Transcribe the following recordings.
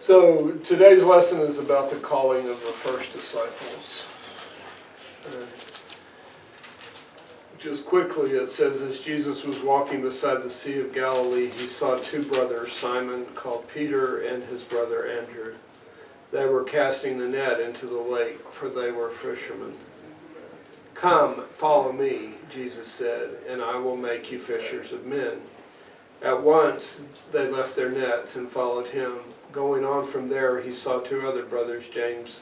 So today's lesson is about the calling of the first disciples. Just quickly, it says, as Jesus was walking beside the Sea of Galilee, he saw two brothers, Simon, called Peter, and his brother Andrew. They were casting the net into the lake, for they were fishermen. "Come, follow me," Jesus said, "and I will make you fishers of men." At once they left their nets and followed him. Going on from there, he saw two other brothers, James,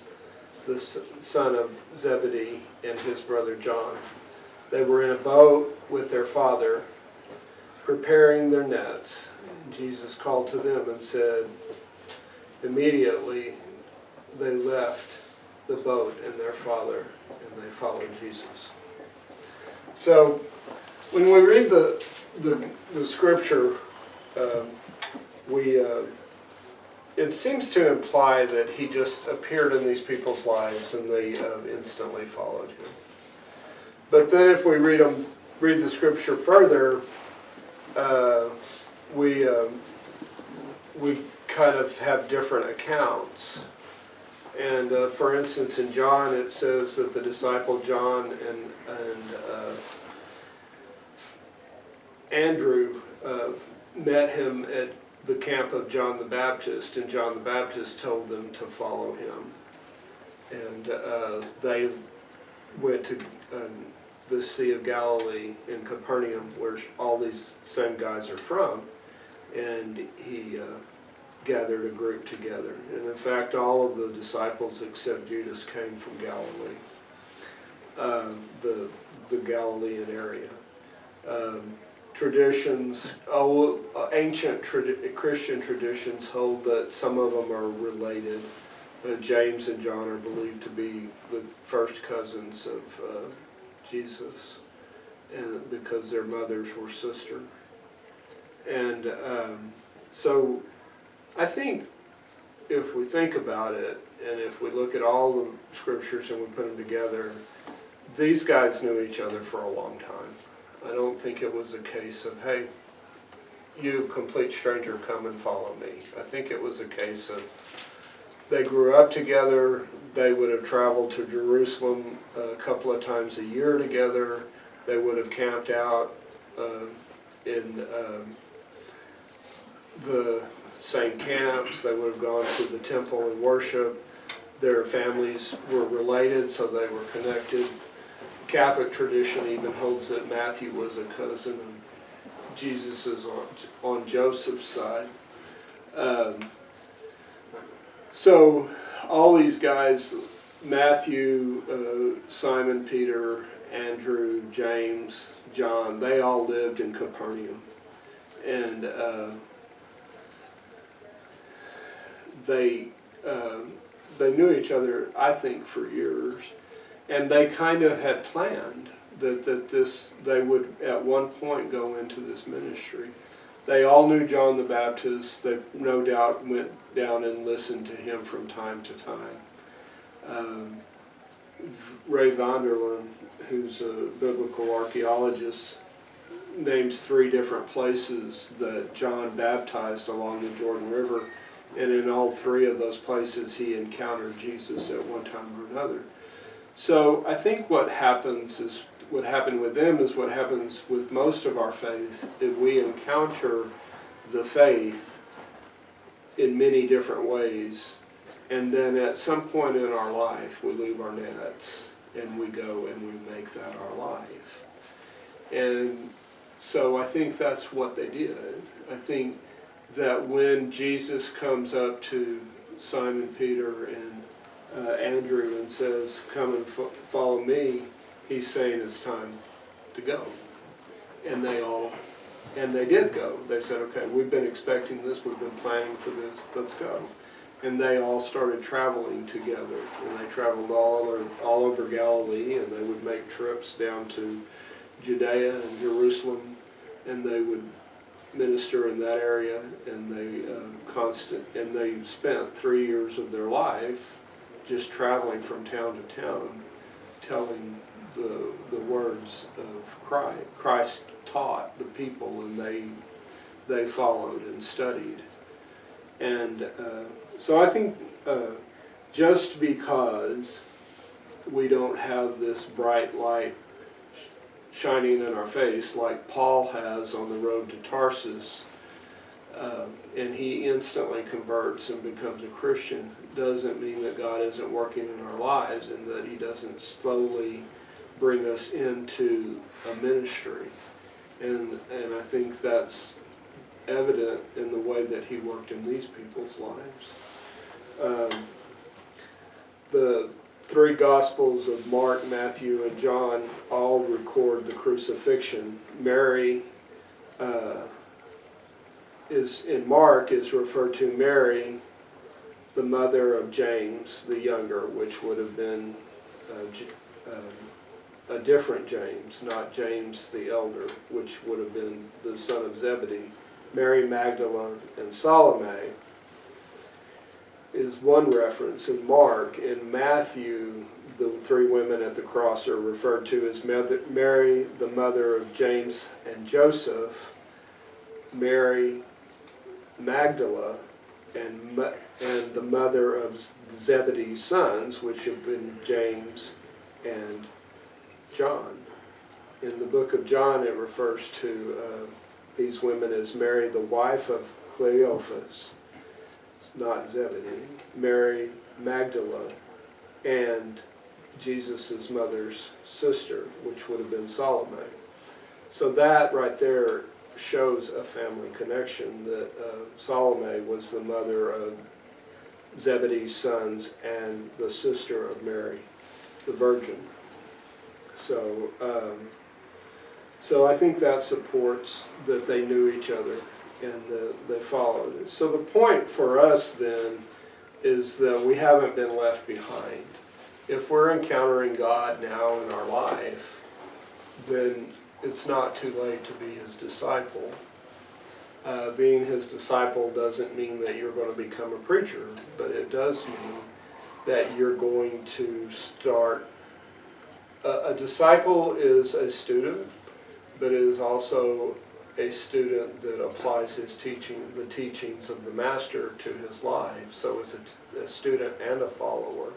the son of Zebedee, and his brother John. They were in a boat with their father, preparing their nets. Jesus called to them and said, immediately they left the boat and their father, and they followed Jesus. So, when we read the scripture, it seems to imply that he just appeared in these people's lives and they instantly followed him. But then if we read the scripture further, we kind of have different accounts. And for instance, in John it says that the disciple John and Andrew met him at the camp of John the Baptist, and John the Baptist told them to follow him. And they went to the Sea of Galilee in Capernaum, where all these same guys are from, and he gathered a group together. And in fact, all of the disciples except Judas came from Galilee, the Galilean area. Traditions, ancient Christian traditions hold that some of them are related. James and John are believed to be the first cousins of Jesus, and because their mothers were sisters. And so I think if we think about it, and if we look at all the scriptures and we put them together, these guys knew each other for a long time. I don't think it was a case of, hey, you complete stranger, come and follow me. I think it was a case of they grew up together. They would have traveled to Jerusalem a couple of times a year together. They would have camped out in the same camps. They would have gone to the temple and worship. Their families were related, so they were connected. Catholic tradition even holds that Matthew was a cousin, and Jesus is on Joseph's side. So all these guys, Matthew, Simon, Peter, Andrew, James, John, they all lived in Capernaum. And they knew each other, I think, for years. And they kind of had planned that they would at one point go into this ministry. They all knew John the Baptist. They no doubt went down and listened to him from time to time. Ray Vanderlyn, who's a biblical archaeologist, names 3 different places that John baptized along the Jordan River, and in all 3 of those places he encountered Jesus at one time or another. So I think what happened with them is what happens with most of our faith. If we encounter the faith in many different ways, and then at some point in our life we leave our nets and we go and we make that our life. And so I think that's what they did. I think that when Jesus comes up to Simon Peter and Andrew and says, come and follow me, he's saying it's time to go. And they did go. They said, okay, we've been expecting this, we've been planning for this, let's go. And they all started traveling together, and they traveled all over Galilee, and they would make trips down to Judea and Jerusalem, and they would minister in that area, and they spent 3 years of their life just traveling from town to town, telling the words of Christ. Christ taught the people, and they followed and studied. And So I think just because we don't have this bright light shining in our face like Paul has on the road to Tarsus, and he instantly converts and becomes a Christian, doesn't mean that God isn't working in our lives and that he doesn't slowly bring us into a ministry. And I think that's evident in the way that he worked in these people's lives. The three Gospels of Mark, Matthew, and John all record the crucifixion. Mary in Mark is referred to Mary, the mother of James the younger, which would have been a different James, not James the elder, which would have been the son of Zebedee. Mary Magdalene and Salome is one reference in Mark. In Matthew, the three women at the cross are referred to as Mary, the mother of James and Joseph, Mary Magdalene, and the mother of Zebedee's sons, which have been James and John. In the book of John, it refers to these women as Mary, the wife of Cleophas, not Zebedee, Mary Magdalene, and Jesus' mother's sister, which would have been Salome. So that right there shows a family connection, that Salome was the mother of Zebedee's sons and the sister of Mary, the Virgin. So, so I think that supports that they knew each other and they followed. So the point for us then is that we haven't been left behind. If we're encountering God now in our life, then it's not too late to be his disciple. Being his disciple doesn't mean that you're going to become a preacher, but it does mean that you're going to start. A disciple is a student, but is also a student that applies his teaching, the teachings of the master, to his life. So it's a student and a follower.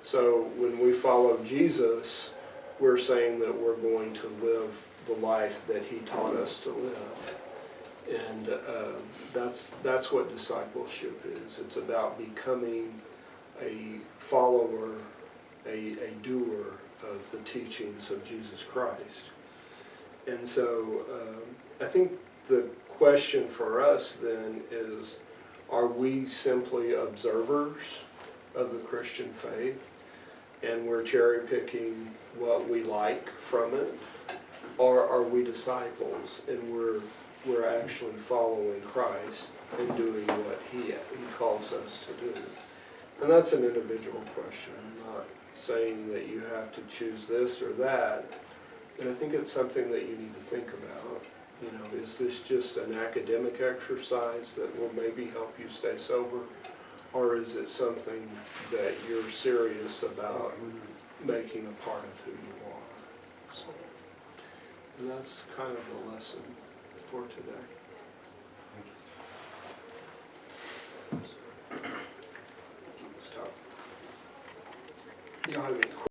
So when we follow Jesus, we're saying that we're going to live the life that he taught us to live. And that's what discipleship is. It's about becoming a follower, a doer of the teachings of Jesus Christ. And so I think the question for us then is, are we simply observers of the Christian faith, and we're cherry picking what we like from it? Or are we disciples and we're actually following Christ and doing what he calls us to do? And that's an individual question. I'm not saying that you have to choose this or that. And I think it's something that you need to think about. You know, is this just an academic exercise that will maybe help you stay sober? Or is it something that you're serious about making a part of who you are? So, and that's kind of the lesson for today. Stop. You don't have any questions?